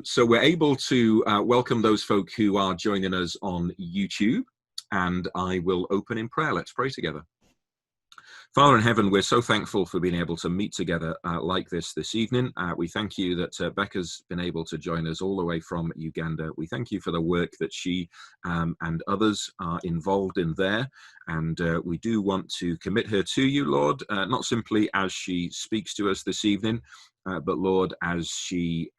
So we're able to welcome those folk who are joining us on YouTube, and I will open in prayer. Let's pray together. Father in heaven, we're so thankful for being able to meet together like this evening. We thank you that Becca's been able to join us all the way from Uganda. We thank you for the work that she and others are involved in there. And we do want to commit her to you, Lord, not simply as she speaks to us this evening, but Lord, as she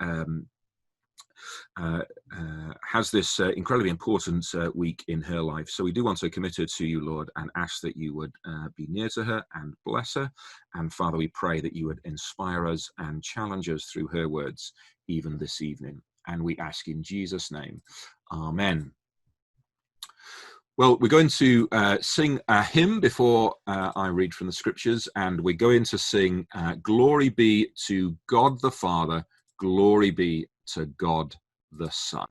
has this incredibly important week in her life. So we do want to commit her to you, Lord, and ask that you would be near to her and bless her. And Father, we pray that you would inspire us and challenge us through her words, even this evening. And we ask in Jesus' name, amen. Well, we're going to sing a hymn before I read from the scriptures, and we're going to sing Glory Be to God the Father, Glory Be to God the Son.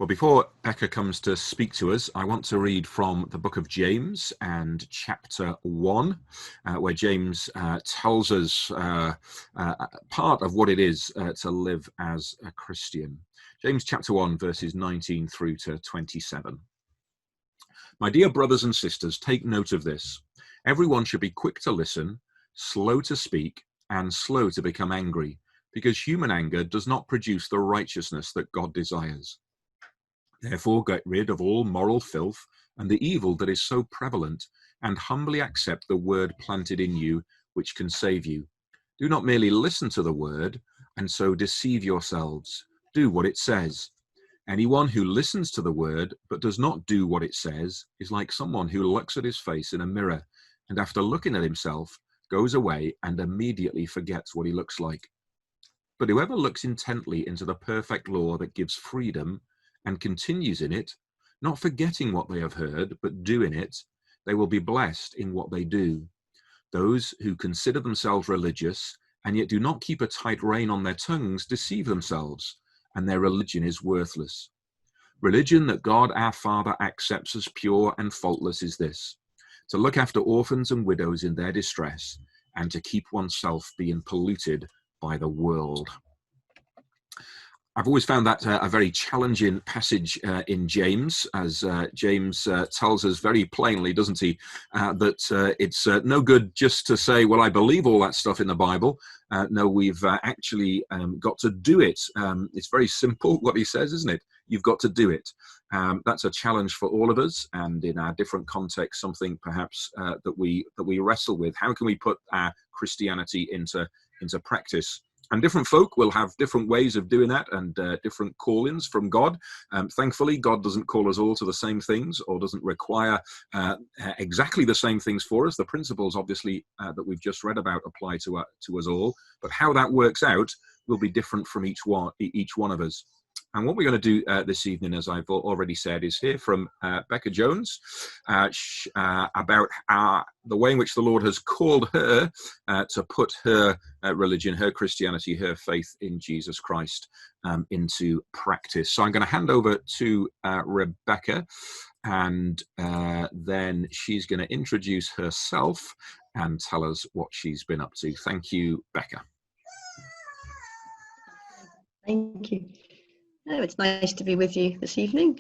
Before Becca comes to speak to us, I want to read from the book of James and chapter 1, where James tells us part of what it is to live as a Christian. James chapter 1, verses 19 through to 27. My dear brothers and sisters, take note of this. Everyone should be quick to listen, slow to speak, and slow to become angry, because human anger does not produce the righteousness that God desires. Therefore, get rid of all moral filth and the evil that is so prevalent, and humbly accept the word planted in you, which can save you. Do not merely listen to the word, and so deceive yourselves. Do what it says. Anyone who listens to the word, but does not do what it says, is like someone who looks at his face in a mirror, and after looking at himself, goes away and immediately forgets what he looks like. But whoever looks intently into the perfect law that gives freedom, and continues in it, not forgetting what they have heard, but doing it, they will be blessed in what they do. Those who consider themselves religious, and yet do not keep a tight rein on their tongues, deceive themselves, and their religion is worthless. Religion that God our Father accepts as pure and faultless is this: to look after orphans and widows in their distress, and to keep oneself being polluted by the world. I've always found that a very challenging passage in James, as James tells us very plainly, doesn't he, that it's no good just to say, well, I believe all that stuff in the Bible. No, we've actually got to do it. It's very simple what he says, isn't it? You've got to do it. That's a challenge for all of us, and in our different contexts, something perhaps that we wrestle with. How can we put our Christianity into practice? And different folk will have different ways of doing that, and different callings from God. Thankfully, God doesn't call us all to the same things, or doesn't require exactly the same things for us. The principles, obviously, that we've just read about apply to us all, but how that works out will be different from each one of us. And what we're going to do this evening, as I've already said, is hear from Becca Jones about the way in which the Lord has called her to put her religion, her Christianity, her faith in Jesus Christ into practice. So I'm going to hand over to Rebecca, and then she's going to introduce herself and tell us what she's been up to. Thank you, Becca. Thank you. Oh, it's nice to be with you this evening.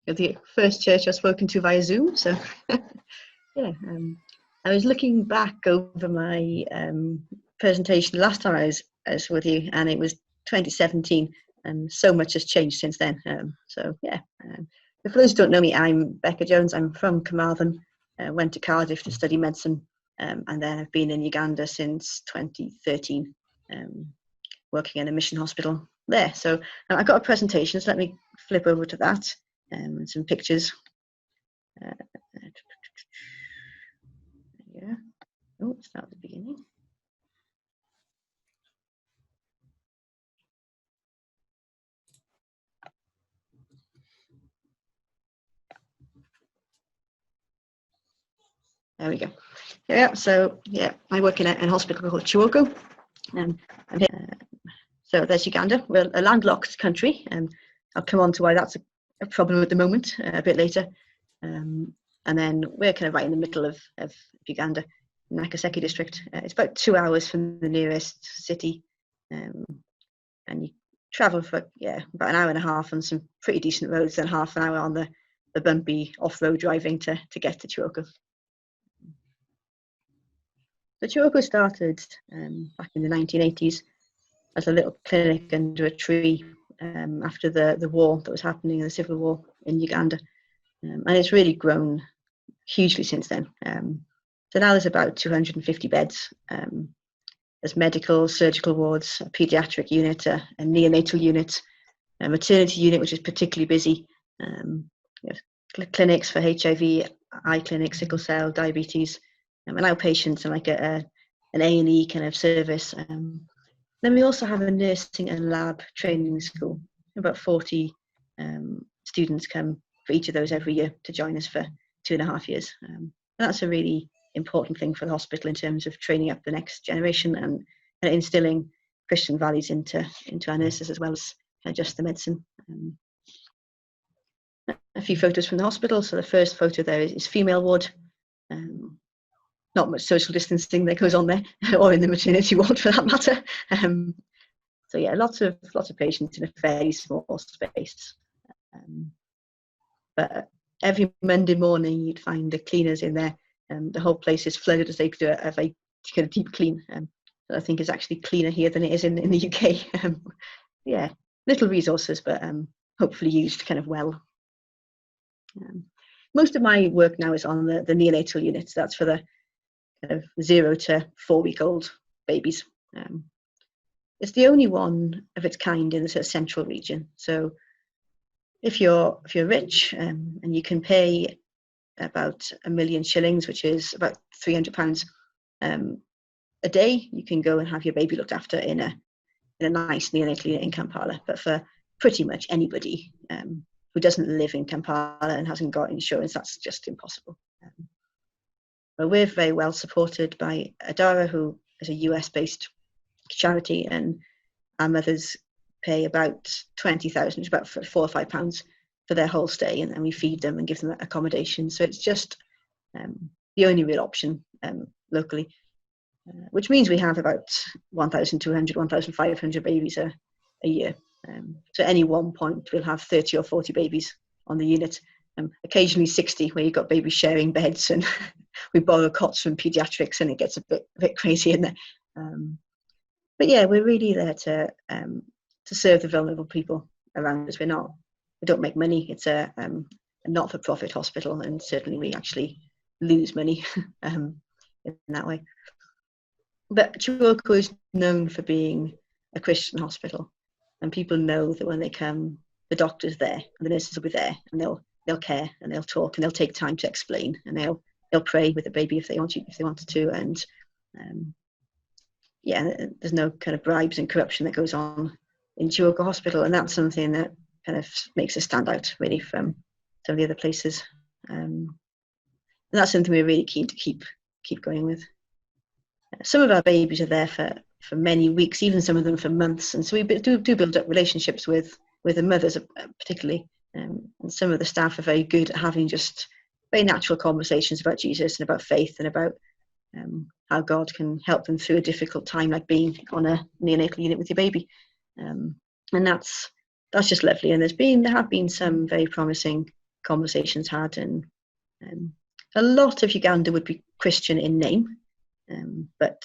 You're the first church I've spoken to via Zoom, so yeah. I was looking back over my presentation last time I was with you, and it was 2017, and so much has changed since then. So yeah, for those who don't know me, I'm Becca Jones. I'm from Carmarthen. Went to Cardiff to study medicine, and then I've been in Uganda since 2013, working in a mission hospital there. So I've got a presentation, so let me flip over to that, and some pictures. Yeah. Oh, start at the beginning. There we go. Yeah, so yeah, I work in a hospital called Kiwoko, and I'm here. So there's Uganda. We're a landlocked country, and I'll come on to why that's a problem at the moment a bit later. And then we're kind of right in the middle of Uganda, Nakaseke district. It's about 2 hours from the nearest city, and you travel for about an hour and a half on some pretty decent roads, then half an hour on the bumpy off-road driving to get to Kiwoko. So Kiwoko started back in the 1980s as a little clinic under a tree after the war that was happening, the civil war in Uganda, and it's really grown hugely since then. So now there's about 250 beds. There's medical, surgical wards, a paediatric unit, a neonatal unit, a maternity unit, which is particularly busy. Clinics for HIV, eye clinics, sickle cell, diabetes, and outpatients, and like an A&E kind of service. Then we also have a nursing and lab training school. About 40 students come for each of those every year to join us for 2.5 years. That's a really important thing for the hospital in terms of training up the next generation and instilling Christian values into our nurses, as well as just the medicine. A few photos from the hospital. So the first photo there is female ward. Not much social distancing that goes on there, or in the maternity ward for that matter. So yeah, lots of patients in a fairly small space. But every Monday morning, you'd find the cleaners in there. The whole place is flooded as they do a very kind of deep clean. That I think is actually cleaner here than it is in the UK. Yeah, little resources, but hopefully used kind of well. Most of my work now is on the neonatal units. That's for the kind of 0 to 4-week-old babies. It's the only one of its kind in the sort of central region. So if you're rich and you can pay about 1 million shillings, which is about £300 a day, you can go and have your baby looked after in a nice neonatal unit in Kampala. But for pretty much anybody who doesn't live in Kampala and hasn't got insurance, that's just impossible. But we're very well supported by Adara, who is a US-based charity, and our mothers pay about 20,000, about £4 or £5 for their whole stay, and we feed them and give them accommodation. So it's just the only real option locally, which means we have about 1,200, 1,500 babies a year. So at any one point, we'll have 30 or 40 babies on the unit, occasionally 60, where you've got babies sharing beds, and we borrow cots from pediatrics, and it gets a bit crazy in there. But yeah, we're really there to serve the vulnerable people around us. We don't make money. It's a not-for-profit hospital, and certainly we actually lose money in that way. But Kiwoko is known for being a Christian hospital, and people know that when they come, the doctor's there and the nurses will be there, and they'll care and they'll talk and they'll take time to explain, and they'll pray with the baby if they wanted to, and there's no kind of bribes and corruption that goes on in Kiwoko Hospital, and that's something that kind of makes us stand out really from some of the other places, and that's something we're really keen to keep going with. Some of our babies are there for many weeks, even some of them for months, and so we do build up relationships with the mothers particularly, and some of the staff are very good at having just very natural conversations about Jesus and about faith and about how God can help them through a difficult time, like being on a neonatal unit with your baby, and that's just lovely. And there have been some very promising conversations had, and a lot of Uganda would be Christian in name, but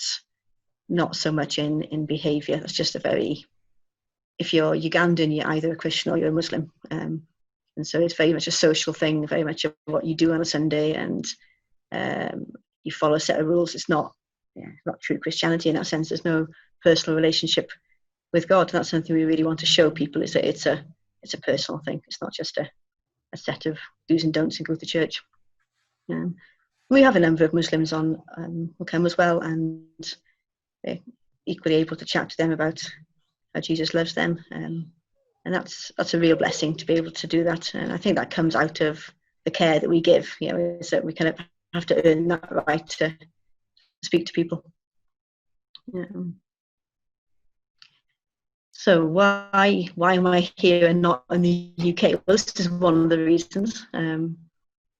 not so much in behaviour. That's just if you're Ugandan, you're either a Christian or you're a Muslim, and so it's very much a social thing, very much of what you do on a Sunday, and you follow a set of rules. It's not true Christianity in that sense. There's no personal relationship with God. That's something we really want to show people, is that it's a personal thing. It's not just a set of do's and don'ts and go to church. We have a number of Muslims on who come as well, and they're equally able to chat to them about how Jesus loves them, and that's a real blessing to be able to do that. And I think that comes out of the care that we give. Is that we kind of have to earn that right to speak to people. So why am I here and not in the UK? Well, this is one of the reasons.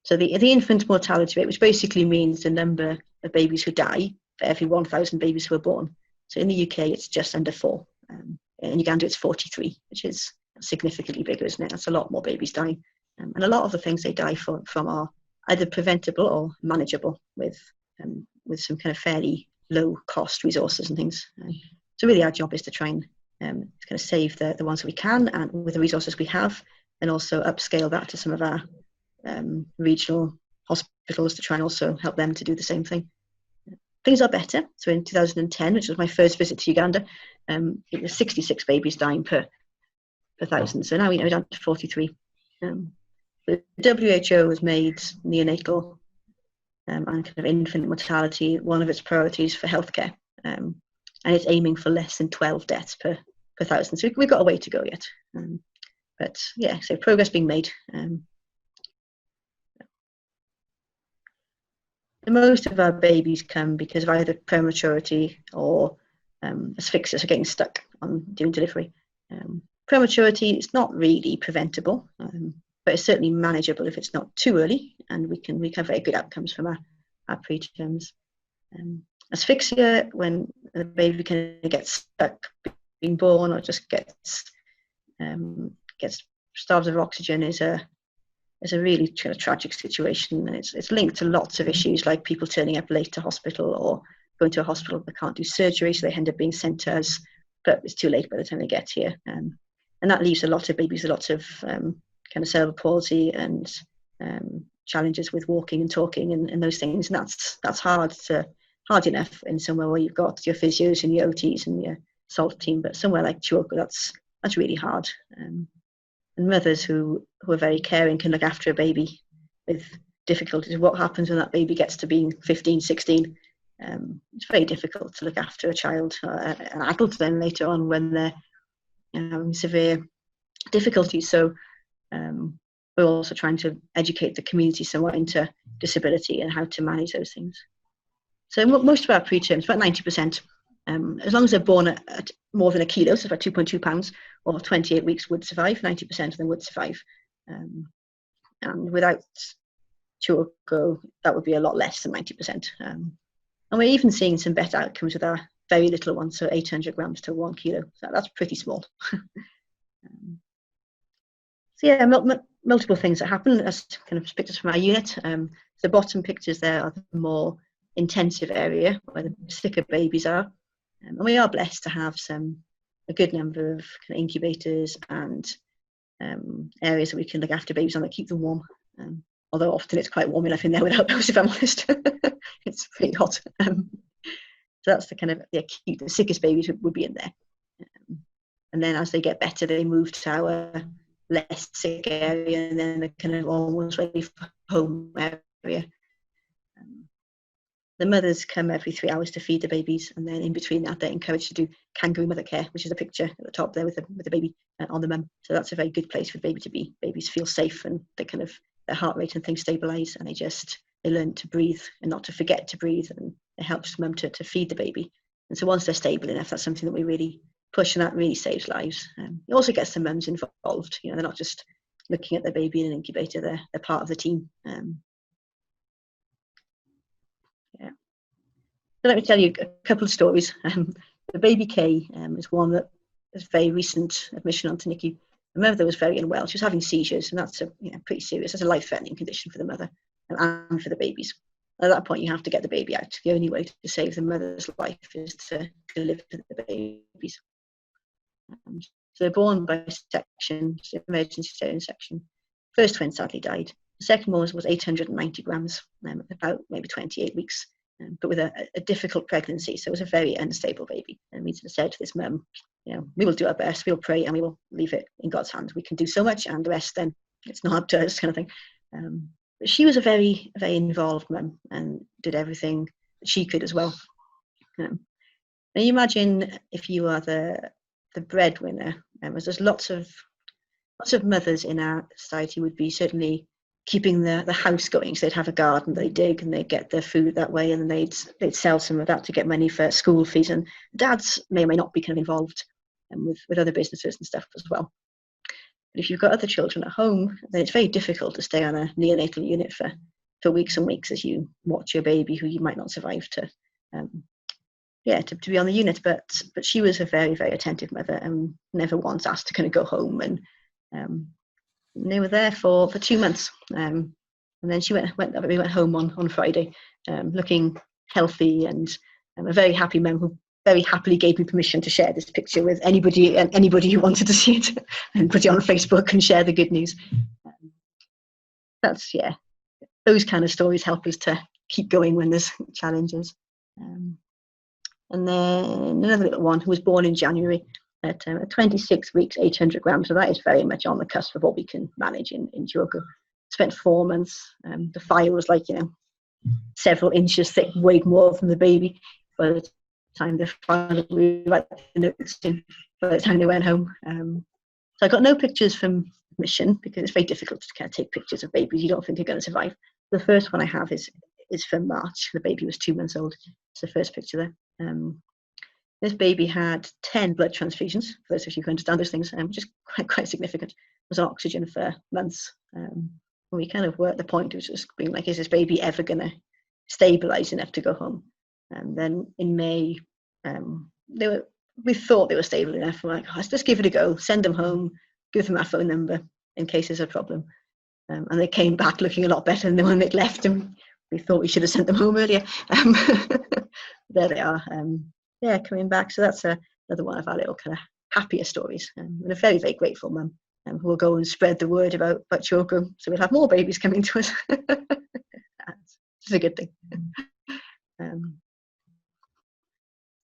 So the infant mortality rate, which basically means the number of babies who die for every 1,000 babies who are born. So in the UK, it's just under 4. In Uganda, it's 43, which is significantly bigger, isn't it? That's a lot more babies dying. And a lot of the things they die from are either preventable or manageable with some kind of fairly low cost resources and things. So really our job is to try and kind of save the ones that we can, and with the resources we have, and also upscale that to some of our regional hospitals to try and also help them to do the same thing. Things are better. So in 2010, which was my first visit to Uganda, it was 66 babies dying per 1,000. So now we're down to 43. The WHO has made neonatal and kind of infant mortality one of its priorities for healthcare, and it's aiming for less than 12 deaths per 1,000. So we've got a way to go yet, but yeah, so progress being made. Most of our babies come because of either prematurity or asphyxia, so getting stuck on doing delivery. Prematurity is not really preventable, but it's certainly manageable if it's not too early, and we have very good outcomes from our preterms. Asphyxia, when the baby kind of gets stuck being born or just gets starved of oxygen, is a really kind of tragic situation, and it's linked to lots of issues, like people turning up late to hospital or going to a hospital that can't do surgery, so they end up being sent to us, but it's too late by the time they get here, and that leaves a lot of babies with lots of kind of cerebral palsy and challenges with walking and talking and those things, and that's hard enough in somewhere where you've got your physios and your OTs and your SALT team, but somewhere like Kiwoko, that's really hard. And mothers who are very caring can look after a baby with difficulties. What happens when that baby gets to being 15, 16? It's very difficult to look after a child, an adult then later on when they're having severe difficulties. So we're also trying to educate the community somewhat into disability and how to manage those things. So most of our preterms, about 90%, as long as they're born at more than a kilo, so about 2.2 pounds, or 28 weeks would survive. 90% of them would survive. And without Kiwoko, that would be a lot less than 90%. And we're even seeing some better outcomes with our very little ones, so 800 grams to 1 kilo. So that's pretty small. So yeah, multiple things that happen as kind of pictures from our unit. The bottom pictures there are the more intensive area where the sicker babies are. And we are blessed to have a good number of kind of incubators and areas that we can look after babies on that keep them warm. Although often it's quite warm enough in there without those, if I'm honest. It's pretty hot. So that's the kind of the sickest babies would be in there. And then as they get better, they move to our less sick area, and then the kind of almost ready for home area. The mothers come every 3 hours to feed the babies, and then in between that, they're encouraged to do kangaroo mother care, which is a picture at the top there with the baby on the mum. So that's a very good place for the baby to be. Babies feel safe, and they kind of their heart rate and things stabilize, and they learn to breathe and not to forget to breathe, and it helps mum to feed the baby. And so once they're stable enough, that's something that we really push, and that really saves lives. It also gets the mums involved. They're not just looking at their baby in an incubator; they're part of the team. So let me tell you a couple of stories. The baby Kay is one that is very recent admission onto NICU. The mother was very unwell. She was having seizures, and that's pretty serious. That's a life-threatening condition for the mother and for the babies. At that point, you have to get the baby out. The only way to save the mother's life is to deliver the babies. So they're born by section, emergency cesarean section. First twin sadly died. The second one was 890 grams, about maybe 28 weeks. But with a difficult pregnancy, so it was a very unstable baby. And we said to this mum, we will do our best, we'll pray, and we will leave it in God's hands. We can do so much, and the rest then it's not up to us, kind of thing. But she was a very, very involved mum and did everything that she could as well. Now you imagine if you are the breadwinner, as there's lots of mothers in our society would be certainly keeping the house going. So they'd have a garden, they dig, and they'd get their food that way, and then they'd sell some of that to get money for school fees. And dads may or may not be kind of involved with other businesses and stuff as well. But if you've got other children at home, then it's very difficult to stay on a neonatal unit for weeks and weeks as you watch your baby who you might not survive to be on the unit. But she was a very, very attentive mother and never once asked to kind of go home. And they were there for 2 months, and then we went home on Friday, looking healthy, and a very happy mum who very happily gave me permission to share this picture with anybody who wanted to see it, and put it on Facebook and share the good news. Those kind of stories help us to keep going when there's challenges. And then another little one who was born in January. At 26 weeks, 800 grams, so that is very much on the cusp of what we can manage in Kiwoko. Spent 4 months. The file was like, several inches thick, weighed more than the baby. By the time they finally wrote the notes in, by the time they went home. So I got no pictures from admission because it's very difficult to kind of take pictures of babies you don't think are going to survive. The first one I have is from March. The baby was 2 months old. It's the first picture there. This baby had 10 blood transfusions, for those of you who understand those things, which is quite significant. It was on oxygen for months. We kind of were at the point of just being like, is this baby ever going to stabilize enough to go home? And then in May, we thought they were stable enough. We're like, let's just give it a go, send them home, give them our phone number in case there's a problem. And they came back looking a lot better than the one they'd left, and we thought we should have sent them home earlier. There they are. Coming back. So that's another one of our little kind of happier stories. And a very, very grateful mum who will go and spread the word about Kiwoko. So we'll have more babies coming to us. It's a good thing.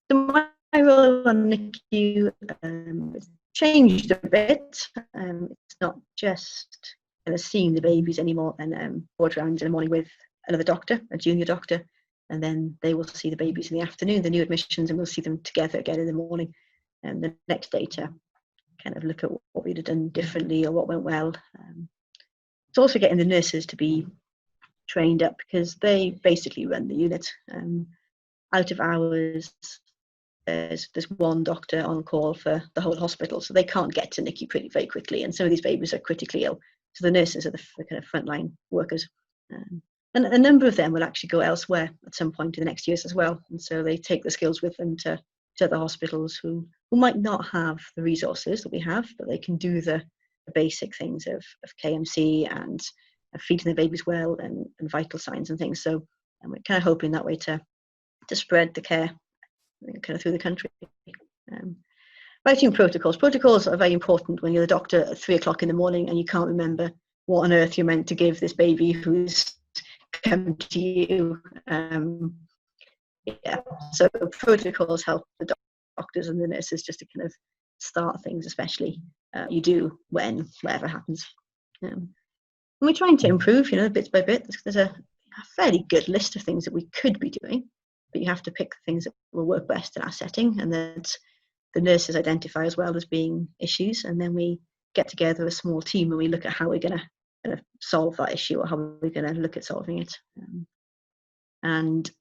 So my role on NICU has changed a bit. It's not just kind of seeing the babies anymore and board rounds in the morning with another doctor, a junior doctor. And then they will see the babies in the afternoon, the new admissions, and we'll see them together again in the morning. And the next day to kind of look at what we'd have done differently or what went well. It's also getting the nurses to be trained up because they basically run the unit. Out of hours, there's one doctor on call for the whole hospital, so they can't get to NICU very quickly. And some of these babies are critically ill. So the nurses are the kind of frontline workers. And a number of them will actually go elsewhere at some point in the next years as well. And so they take the skills with them to other hospitals who might not have the resources that we have, but they can do the basic things of KMC and feeding the babies well and vital signs and things. So we're kind of hoping that way to spread the care kind of through the country. Writing protocols. Protocols are very important when you're the doctor at 3 o'clock in the morning and you can't remember what on earth you're meant to give this baby who's come to you. So protocols help the doctors and the nurses just to kind of start things, especially you do when whatever happens. And we're trying to improve, bit by bit. There's a fairly good list of things that we could be doing, but you have to pick the things that will work best in our setting and that the nurses identify as well as being issues. And then we get together a small team and we look at how we're going to kind of solve that issue or how we're going to look at solving it. And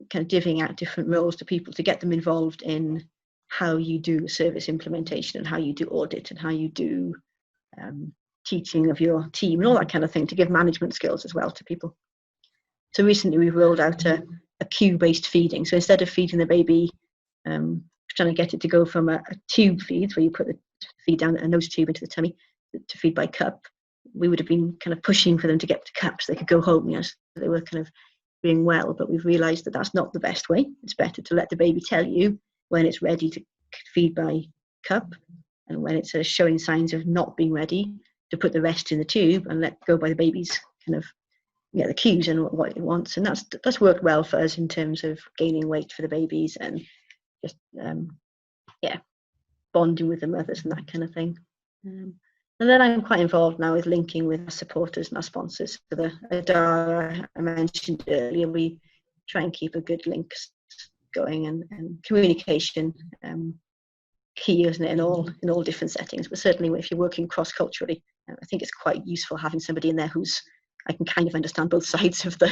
kind of divvying out different roles to people to get them involved in how you do service implementation and how you do audit and how you do teaching of your team and all that kind of thing, to give management skills as well to people. So recently we've rolled out a cue-based feeding. So instead of feeding the baby, trying to get it to go from a tube feed where you put the feed down a nose tube into the tummy to feed by cup, we would have been kind of pushing for them to get to cups so they could go home, so they were kind of being well. But we've realised that that's not the best way. It's better to let the baby tell you when it's ready to feed by cup, and when it's showing signs of not being ready, to put the rest in the tube and let go by the baby's kind of the cues and what it wants. And that's worked well for us in terms of gaining weight for the babies and just bonding with the mothers and that kind of thing. And then I'm quite involved now with linking with our supporters and our sponsors. So the Adara I mentioned earlier, we try and keep a good link going, and communication key, isn't it, in all different settings. But certainly if you're working cross-culturally, I think it's quite useful having somebody in there I can kind of understand both sides of the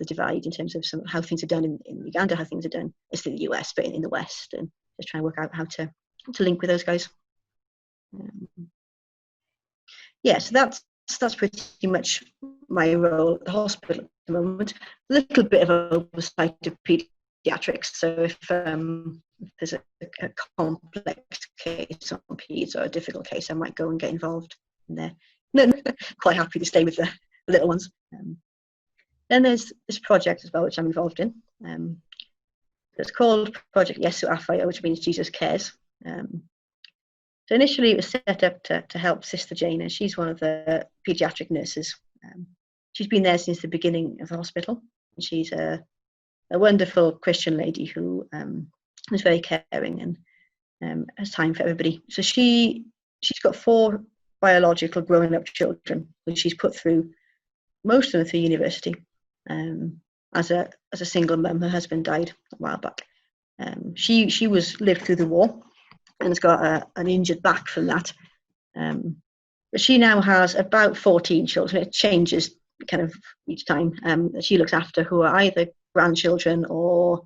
divide in terms of how things are done in Uganda, how things are done in the US, but in the West, and just try and work out how to link with those guys. So that's pretty much my role at the hospital at the moment. A little bit of oversight of pediatrics. So if there's a complex case on peds or a difficult case, I might go and get involved in there. No, quite happy to stay with the little ones. Then there's this project as well, which I'm involved in. It's called Project Yesu Afaya, which means Jesus Cares. So initially it was set up to help Sister Jane, and she's one of the paediatric nurses. She's been there since the beginning of the hospital. And she's a wonderful Christian lady who is very caring and has time for everybody. So she's got 4 biological growing up children who she's put through, most of them through university, as a single mum. Her husband died a while back. She lived through the war and has got an injured back from that. But she now has about 14 children. It changes kind of each time that she looks after, who are either grandchildren or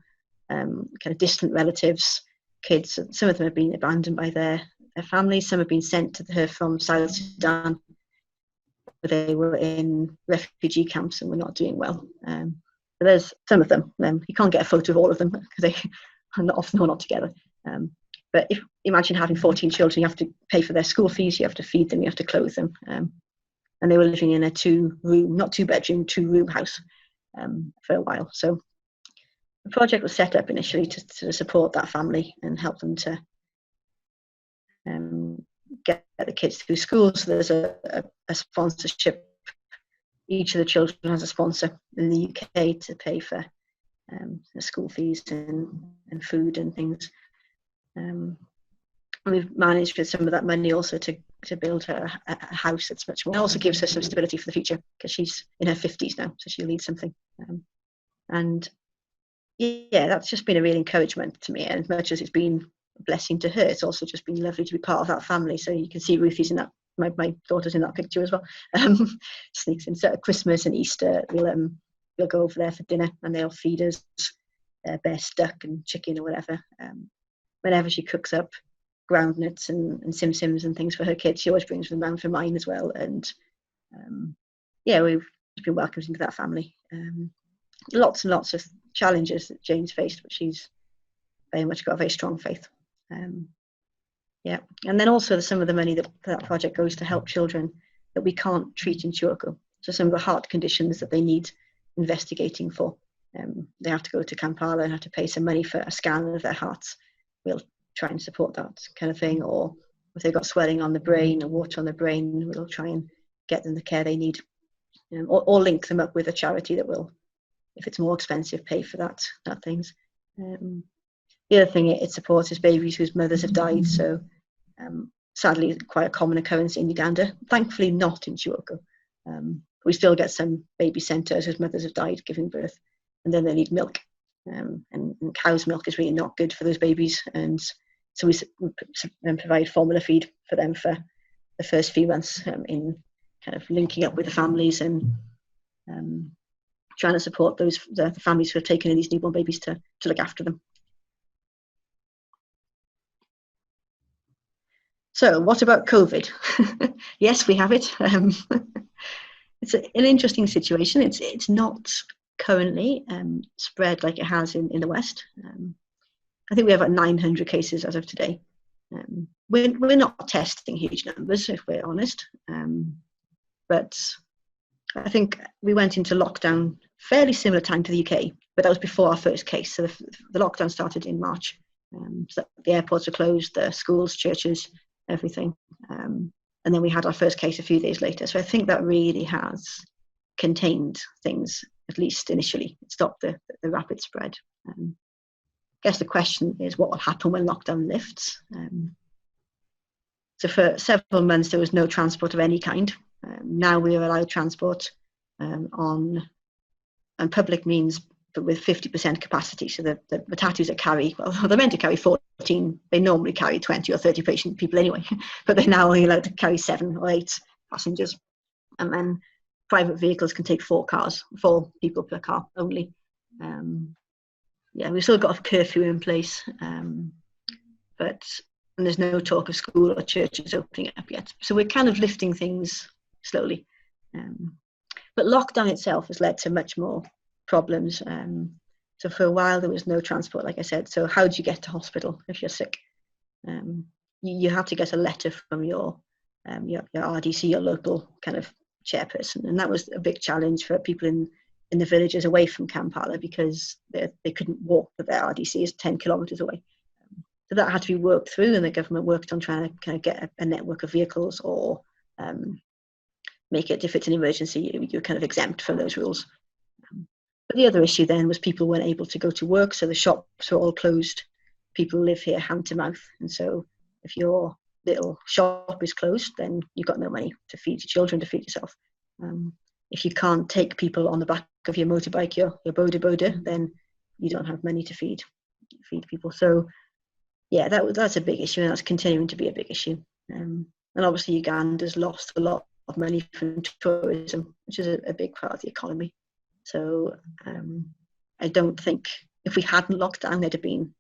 kind of distant relatives, kids. Some of them have been abandoned by their families. Some have been sent to her from South Sudan, where they were in refugee camps and were not doing well. But there's some of them. You can't get a photo of all of them because they are often not together. But imagine having 14 children, you have to pay for their school fees, you have to feed them, you have to clothe them. And they were living in a 2-room, not 2-bedroom, 2-room house for a while. So the project was set up initially to support that family and help them to get the kids through school. So there's a sponsorship. Each of the children has a sponsor in the UK to pay for the school fees and food and things. We've managed with some of that money also to build her a house that's much more. It also gives her some stability for the future because she's in her 50s now, so she'll need something. And that's just been a real encouragement to me. And as much as it's been a blessing to her, it's also just been lovely to be part of that family. So you can see Ruthie's in that. My daughter's in that picture as well. Sneaks in. So at Christmas and Easter, we'll go over there for dinner, and they'll feed us best duck and chicken or whatever. Whenever she cooks up ground nuts and sim sims and things for her kids, she always brings them round for mine as well. And we've been welcomed into that family. Lots and lots of challenges that Jane's faced, but she's very much got a very strong faith. Yeah, and then also some of the money that project goes to help children that we can't treat in Kiwoko. So some of the heart conditions that they need investigating for. They have to go to Kampala and have to pay some money for a scan of their hearts. We'll try and support that kind of thing. Or if they've got swelling on the brain or water on the brain, we'll try and get them the care they need. Or link them up with a charity that will, if it's more expensive, pay for that things. The other thing it supports is babies whose mothers have died. So sadly, quite a common occurrence in Uganda. Thankfully, not in Kiwoko. We still get some baby centres whose mothers have died giving birth, and then they need milk. And cow's milk is really not good for those babies. And so we provide formula feed for them for the first few months in kind of linking up with the families and trying to support the families who have taken in these newborn babies to look after them. So what about COVID? Yes, we have it. It's an interesting situation. It's not currently spread like it has in the West. I think we have about 900 cases as of today. We're not testing huge numbers, if we're honest. But I think we went into lockdown fairly similar time to the UK, but that was before our first case. So the lockdown started in March. So the airports were closed, the schools, churches, everything. And then we had our first case a few days later. So I think that really has contained things, at least initially. It stopped the rapid spread. I guess the question is what will happen when lockdown lifts. So for several months, there was no transport of any kind. Now we are allowed transport on public means, but with 50% capacity. So the Matatus that carry, well, they're meant to carry 14. They normally carry 20 or 30 people anyway, but they're now only allowed to carry 7 or 8 passengers. And then private vehicles can take 4 people per car only. Yeah, we've still got a curfew in place, but there's no talk of school or churches opening up yet. So we're kind of lifting things slowly. But lockdown itself has led to much more problems. So for a while there was no transport, like I said. So how do you get to hospital if you're sick? You have to get a letter from your RDC, your local kind of chairperson, and that was a big challenge for people in the villages away from Kampala because they couldn't walk, but their RDC is 10 kilometers away. So that had to be worked through, and the government worked on trying to kind of get a network of vehicles or make it, if it's an emergency, you're kind of exempt from those rules. But the other issue then was people weren't able to go to work, so the shops were all closed. People live here hand to mouth, and so if your little shop is closed, then you've got no money to feed your children, to feed yourself. If you can't take people on the back of your motorbike, your boda, then you don't have money to feed people. So yeah, that's a big issue, and that's continuing to be a big issue. And obviously Uganda's lost a lot of money from tourism, which is a big part of the economy. So I don't think if we hadn't locked down, there'd have been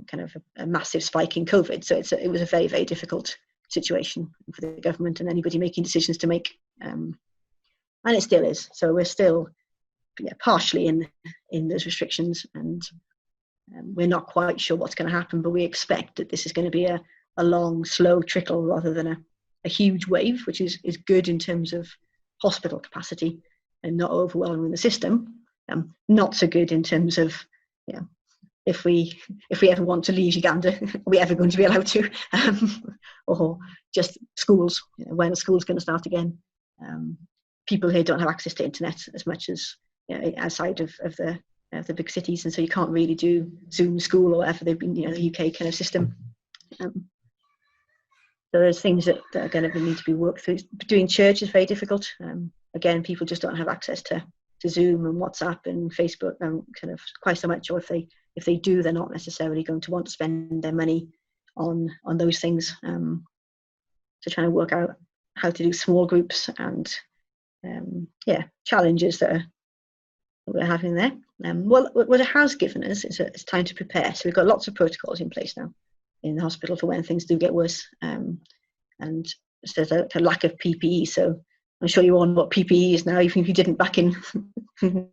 kind of a massive spike in COVID. So it was a very, very difficult situation for the government and anybody making decisions to make. And it still is. So we're still partially in those restrictions, and we're not quite sure what's going to happen, but we expect that this is going to be a long, slow trickle rather than a huge wave, which is good in terms of hospital capacity and not overwhelming the system. Not so good in terms of, if we ever want to leave Uganda, are we ever going to be allowed to? Or just schools, when are schools going to start again? People here don't have access to internet as much as outside of the big cities, and so you can't really do Zoom school or whatever they've been, the UK kind of system. So there's things that are going to need to be worked through. Doing church is very difficult. Again, people just don't have access to Zoom and WhatsApp and Facebook kind of quite so much, or if they do, they're not necessarily going to want to spend their money on those things. So trying to work out how to do small groups and challenges that we're having there. What it has given us is it's time to prepare. So we've got lots of protocols in place now in the hospital for when things do get worse. And so there's a lack of PPE. So I'm sure you all know what PPE is now, even if you didn't back in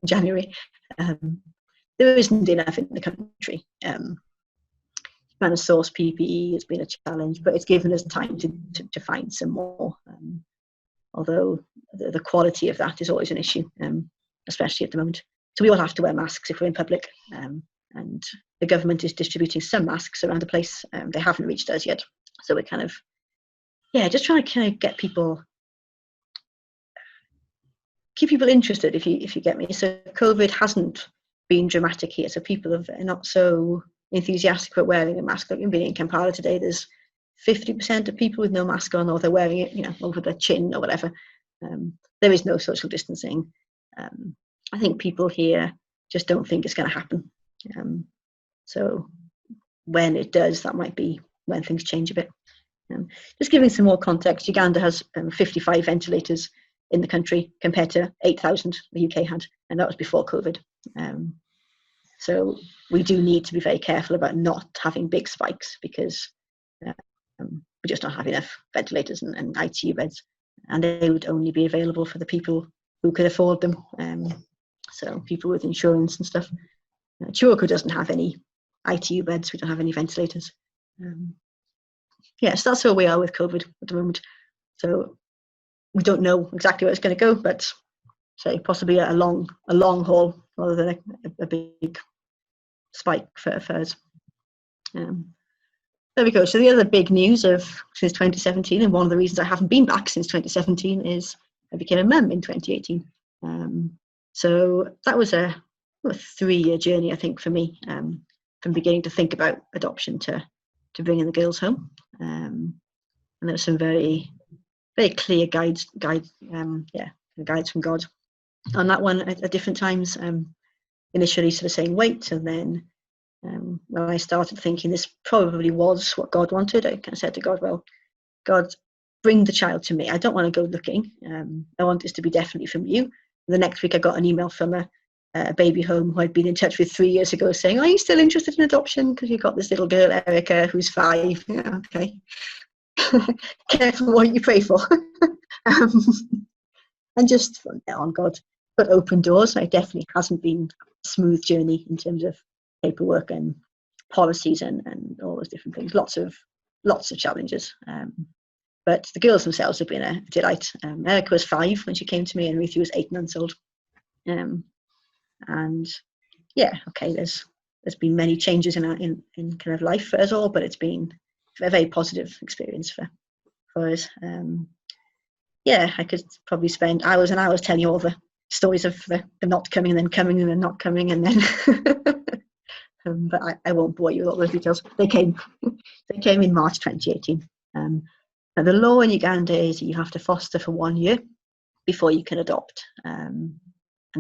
January. There isn't enough in the country. Trying to source PPE has been a challenge, but it's given us time to find some more. Although the quality of that is always an issue, especially at the moment. So we all have to wear masks if we're in public, and the government is distributing some masks around the place. They haven't reached us yet, so we're kind of, just trying to kind of get people, keep people interested. If you get me. So COVID hasn't been dramatic here, so people are not so enthusiastic about wearing a mask. Like being in Kampala today, there's 50% of people with no mask on, or they're wearing it, over their chin or whatever. There is no social distancing. I think people here just don't think it's going to happen. So when it does, that might be when things change a bit. Just giving some more context, Uganda has 55 ventilators in the country compared to 8,000 the UK had, and that was before COVID. So we do need to be very careful about not having big spikes, because we just don't have enough ventilators and ITU beds, and they would only be available for the people who could afford them. So people with insurance and stuff. Kiwoko doesn't have any ITU beds. We don't have any ventilators. So that's where we are with COVID at the moment. So we don't know exactly where it's going to go, but say possibly a long haul rather than a big spike for us. There we go. So the other big news since 2017, and one of the reasons I haven't been back since 2017, is I became a mum in 2018. So that was a 3-year journey, I think, for me, from beginning to think about adoption to bringing the girls home. And there were some very, very clear guides from God on that one at different times. Initially sort of saying wait, and then when I started thinking this probably was what God wanted, I kind of said to God, well, God, bring the child to me. I don't want to go looking. I want this to be definitely from you. The next week I got an email from a baby home who I'd been in touch with 3 years ago saying, are you still interested in adoption? Because you've got this little girl, Erica, who's 5. Yeah, okay. Careful what you pray for. And just from there on, God put open doors. It definitely hasn't been a smooth journey in terms of paperwork and policies and all those different things. Lots of challenges. But the girls themselves have been a delight. Erica was 5 when she came to me, and Ruthie was 8 months old. And there's been many changes in kind of life for us all, but it's been a very positive experience for us. I could probably spend hours and hours telling you all the stories of the not coming and then coming and then not coming and then but I won't bore you with all those details. They came in March 2018. Now the law in Uganda is you have to foster for 1 year before you can adopt. And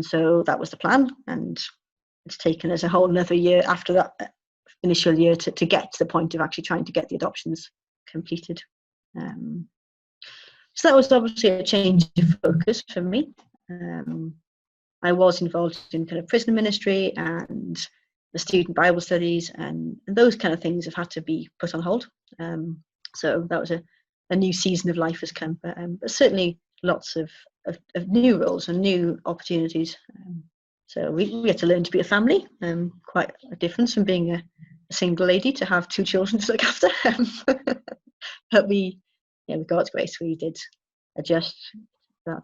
so that was the plan, and it's taken us a whole another year after that initial year to get to the point of actually trying to get the adoptions completed. So that was obviously a change of focus for me. I was involved in kind of prison ministry and the student Bible studies, and those kind of things have had to be put on hold. So that was a new season of life has come, but certainly lots of new roles and new opportunities. So we had to learn to be a family, quite a difference from being a single lady to have 2 children to look after. But with God's grace, we did adjust that.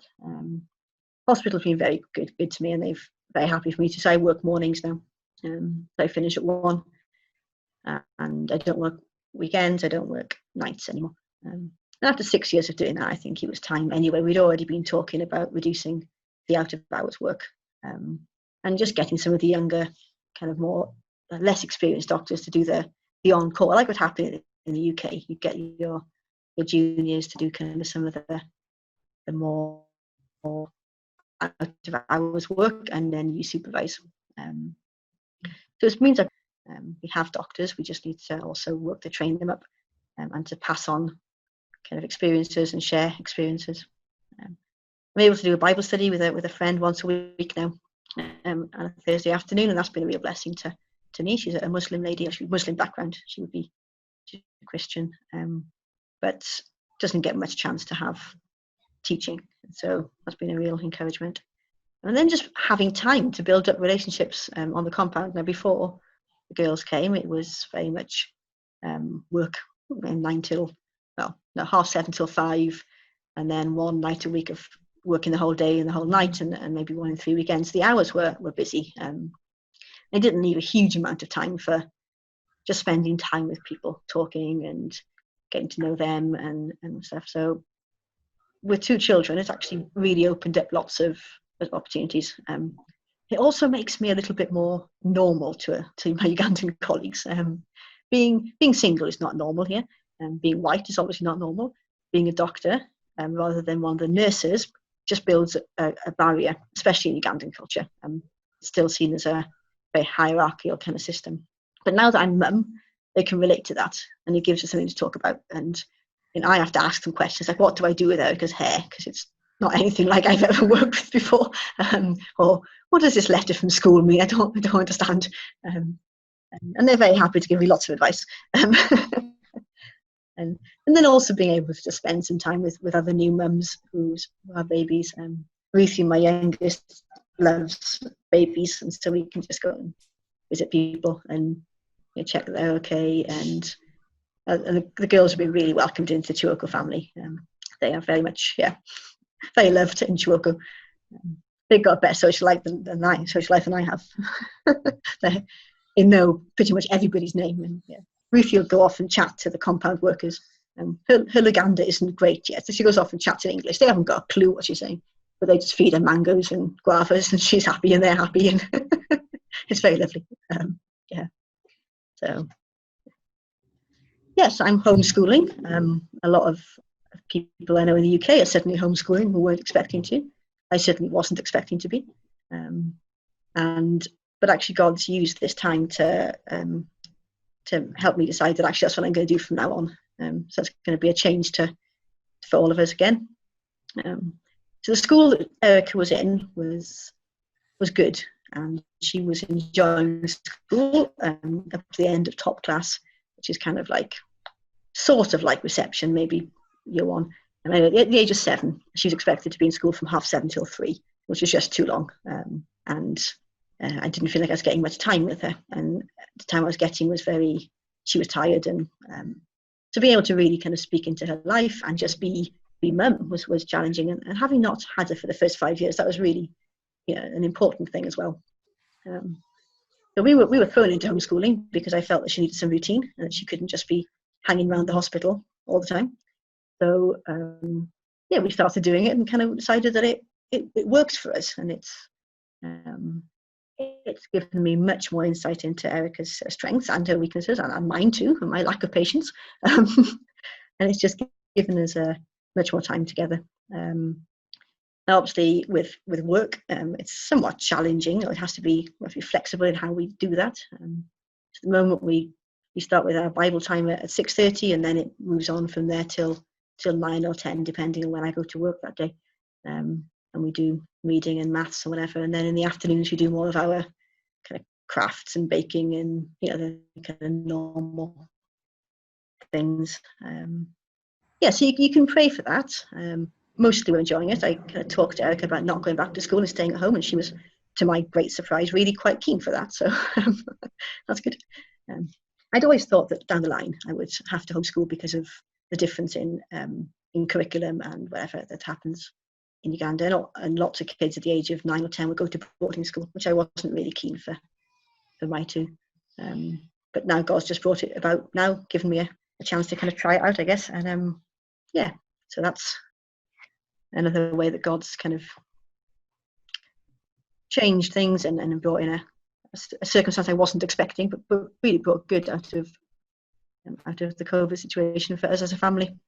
Hospital have been very good to me, and they've very happy for me to say I work mornings now. I finish at 1, and I don't work weekends. I don't work nights anymore. And after 6 years of doing that, I think it was time anyway. We'd already been talking about reducing the out of hours work, and just getting some of the younger, kind of more less experienced doctors to do the on call. I like what happened in the UK. You get your juniors to do kind of some of the more out of hours work, and then you supervise. So it means that we have doctors. We just need to also work to train them up, and to pass on kind of experiences and share experiences. I'm able to do a Bible study with a friend once a week now, on a Thursday afternoon, and that's been a real blessing to me. She's a Muslim lady, actually Muslim background. She's a Christian, but doesn't get much chance to have teaching. So that's been a real encouragement. And then just having time to build up relationships on the compound. Now, before the girls came, it was very much work, 9 till, well, no, 7:30 till 5, and then one night a week of working the whole day and the whole night, and maybe 1 in 3 weekends. The hours were busy. I didn't leave a huge amount of time for just spending time with people, talking and getting to know them and stuff. So with 2 children, it's actually really opened up lots of opportunities. It also makes me a little bit more normal to my Ugandan colleagues. Being single is not normal here, and being white is obviously not normal. Being a doctor rather than one of the nurses just builds a barrier, especially in Ugandan culture. It's still seen as a very hierarchical kind of system. But now that I'm mum, they can relate to that, and it gives us something to talk about. And I have to ask them questions like, what do I do with Erica's hair? Because it's not anything like I've ever worked with before. Or what does this letter from school mean? I don't understand. And they're very happy to give me lots of advice. And then also being able to spend some time with other new mums who have babies. Ruthie, my youngest, loves babies, and so we can just go and visit people and check that they're okay. And the girls have been really welcomed into the Kiwoko family. They are very much, very loved in Kiwoko. They've got a better social life than I have. They know pretty much everybody's name. And Ruthie will go off and chat to the compound workers. Her Uganda isn't great yet, so she goes off and chats in English. They haven't got a clue what she's saying, but they just feed her mangoes and guavas, and she's happy and they're happy, and it's very lovely. So yes, I'm homeschooling. A lot of people I know in the UK are certainly homeschooling who weren't expecting to. I certainly wasn't expecting to be. But actually God's used this time to help me decide that actually that's what I'm going to do from now on. So it's going to be a change for all of us again. So the school that Erica was in was good, and she was enjoying school up to the end of top class, which is kind of like sort of like reception, maybe year 1. And at the age of 7, she was expected to be in school from 7:30 till 3, which was just too long. And I didn't feel like I was getting much time with her. And the time I was getting she was tired. And to be able to really kind of speak into her life and just be mum was challenging. And having not had her for the first 5 years, that was really an important thing as well. So we were thrown into homeschooling because I felt that she needed some routine and that she couldn't just be hanging around the hospital all the time. So we started doing it and kind of decided that it works for us, and it's given me much more insight into Erica's strengths and her weaknesses, and mine too, and my lack of patience. And it's just given us much more time together. Obviously, with work, it's somewhat challenging. It has to be flexible in how we do that. At the moment, we start with our Bible time at 6:30, and then it moves on from there till 9 or 10, depending on when I go to work that day. And we do reading and maths or whatever. And then in the afternoons, we do more of our kind of crafts and baking and the kind of normal things. So you can pray for that. Mostly we're enjoying it. I kind of talked to Erica about not going back to school and staying at home, and she was, to my great surprise, really quite keen for that. So that's good. I'd always thought that down the line I would have to homeschool because of the difference in curriculum and whatever that happens in Uganda. And lots of kids at the age of 9 or 10 would go to boarding school, which I wasn't really keen for my two. But now God's just brought it about now, given me a chance to kind of try it out, I guess. And so that's another way that God's kind of changed things and brought in a circumstance I wasn't expecting, but really brought good out of the COVID situation for us as a family.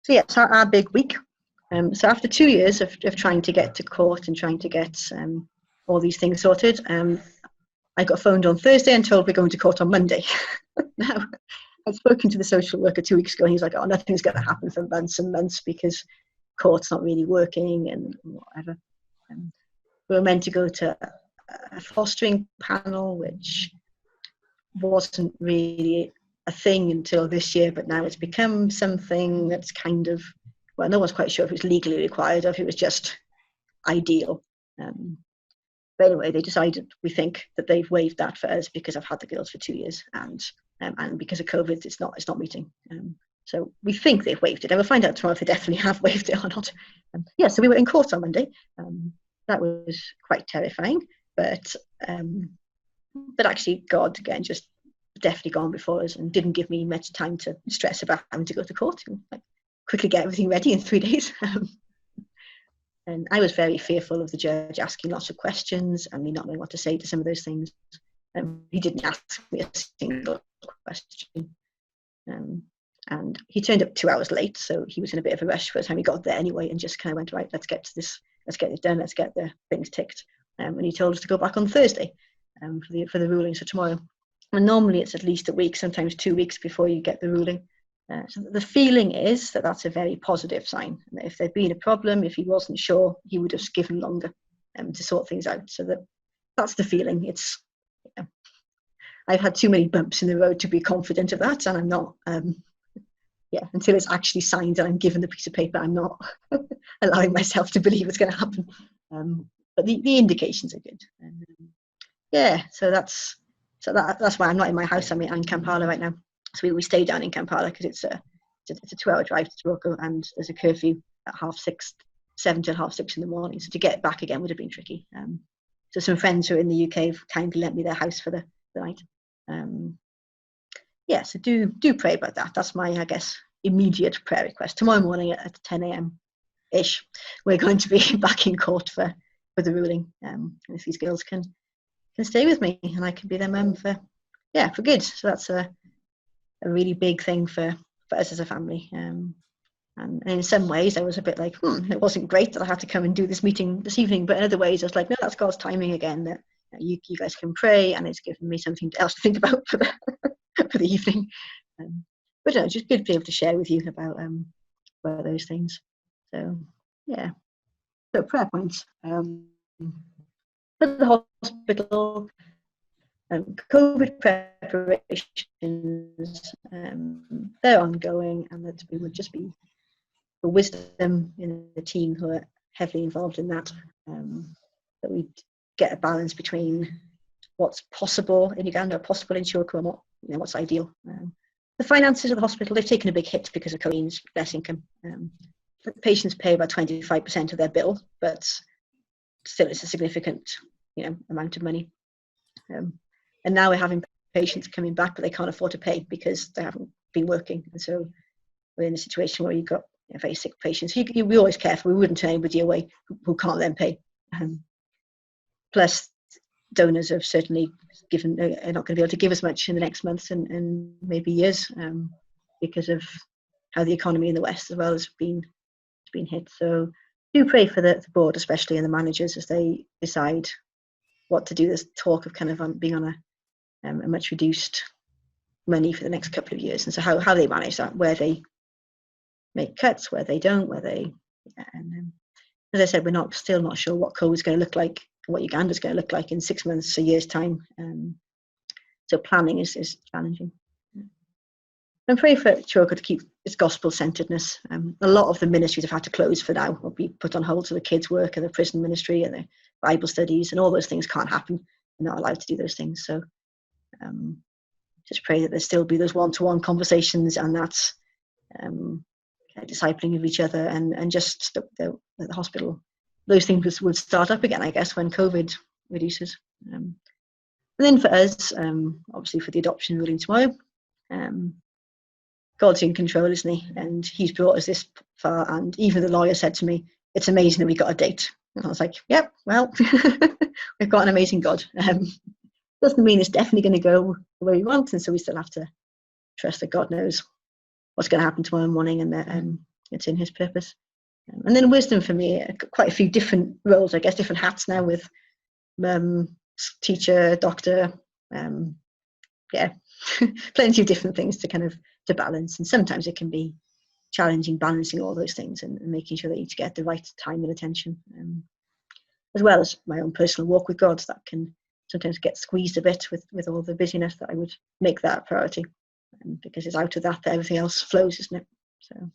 So our big week. So after 2 years of trying to get to court and trying to get all these things sorted, I got phoned on Thursday and told we're going to court on Monday. Now, I'd spoken to the social worker 2 weeks ago, and he was like, "Oh, nothing's going to happen for months and months because court's not really working and whatever." We were meant to go to a fostering panel, which wasn't really a thing until this year, but now it's become something that's kind of well, no one's quite sure if it was legally required or if it was just ideal. But anyway, they decided, we think, that they've waived that for us because I've had the girls for 2 years, and because of COVID, it's not meeting. So we think they've waived it, and we'll find out tomorrow if they definitely have waived it or not. So we were in court on Monday. That was quite terrifying, but actually God again just definitely gone before us and didn't give me much time to stress about having to go to court. Like, quickly get everything ready in 3 days. And I was very fearful of the judge asking lots of questions and me not knowing what to say to some of those things. He didn't ask me a single question. And he turned up 2 hours late, so he was in a bit of a rush by the time he got there anyway, and just kind of went, right, let's get this done, let's get the things ticked. And he told us to go back on Thursday for the ruling, so tomorrow. And normally it's at least a week, sometimes 2 weeks before you get the ruling. So the feeling is that that's a very positive sign. If there'd been a problem, if he wasn't sure, he would have given longer to sort things out. So that's the feeling. It's I've had too many bumps in the road to be confident of that, and I'm not. Until it's actually signed and I'm given the piece of paper, I'm not allowing myself to believe it's going to happen. But the indications are good. So that's why I'm not in my house. I'm in Kampala right now. So we stay down in Kampala because it's a 2-hour drive to Kiwoko, and there's a curfew at 6:30, 7 to 6:30 in the morning. So to get back again would have been tricky. So some friends who are in the UK have kindly lent me their house for the night. So do pray about that. That's my, I guess, immediate prayer request. Tomorrow morning at 10 a.m. ish, we're going to be back in court for the ruling. And if these girls can stay with me and I can be their mum for good. So that's a really big thing for us as a family. And in some ways I was a bit like, it wasn't great that I had to come and do this meeting this evening, but in other ways I was like, no, that's God's timing again, that you guys can pray, and it's given me something else to think about for the evening. But no, just good to be able to share with you about those things. So so prayer points for the hospital. COVID preparations, they're ongoing, and that we would just be the wisdom in the team who are heavily involved in that, that we get a balance between what's possible in Uganda, or possible in Kiwoko, and what's ideal. The finances of the hospital, they've taken a big hit because of COVID's less income. Patients pay about 25% of their bill, but still it's a significant amount of money. And now we're having patients coming back, but they can't afford to pay because they haven't been working. And so we're in a situation where you've got very sick patients. We always careful. We wouldn't turn anybody away who can't then pay. Plus, donors have certainly are not going to be able to give as much in the next months and maybe years, because of how the economy in the West as well has been hit. So do pray for the board, especially, and the managers, as they decide what to do. There's talk of kind of being on a much reduced money for the next couple of years, and so how they manage that, where they make cuts, where they don't, and as I said, we're still not sure what COVID is going to look like, what Uganda is going to look like in 6 months, a year's time. So planning is challenging. And pray for Kiwoko to keep its gospel-centeredness. A lot of the ministries have had to close for now, or be put on hold, so the kids' work and the prison ministry and the Bible studies and all those things can't happen. They're not allowed to do those things. So just pray that there still be those one-to-one conversations, and that's discipling of each other, and just the hospital. Those things would start up again, I guess, when COVID reduces. And then for us, obviously for the adoption ruling tomorrow, God's in control, isn't he? And he's brought us this far. And even the lawyer said to me, it's amazing that we got a date. And I was like, yep, well, we've got an amazing God. Doesn't mean it's definitely going to go the way we want. And so we still have to trust that God knows what's going to happen tomorrow morning, and that it's in his purpose. And then wisdom for me, quite a few different roles, I guess, different hats now, with teacher, doctor, plenty of different things to balance. And sometimes it can be challenging balancing all those things and making sure that you get the right time and attention, as well as my own personal walk with God. That can sometimes get squeezed a bit with all the busyness, that I would make that a priority, because it's out of that everything else flows, isn't it? So